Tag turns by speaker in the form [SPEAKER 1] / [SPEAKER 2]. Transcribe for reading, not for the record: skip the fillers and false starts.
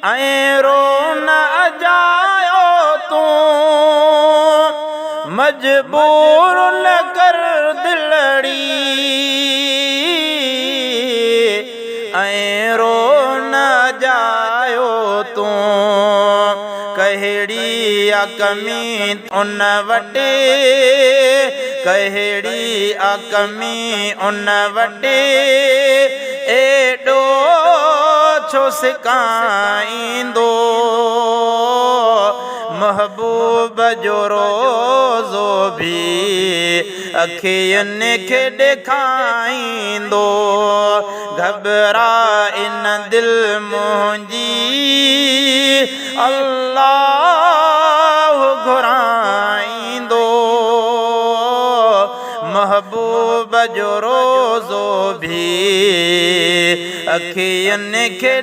[SPEAKER 1] ऐं रो न अजायो तूं मजबूर न कर दिलड़ी ऐं रो न जायो तूं कहिड़ी आ कमी उन वटि कहिड़ी आ कमी उन वटि एॾो छो सिकाईंदो महबूब जो रोज़ो भी अखियुनि खे ॾेखारींदो घबराए न दिलि मुंहिंजी अल्लाह घुराईंदो महबूब जो रोज़ो भी अखियुनि खे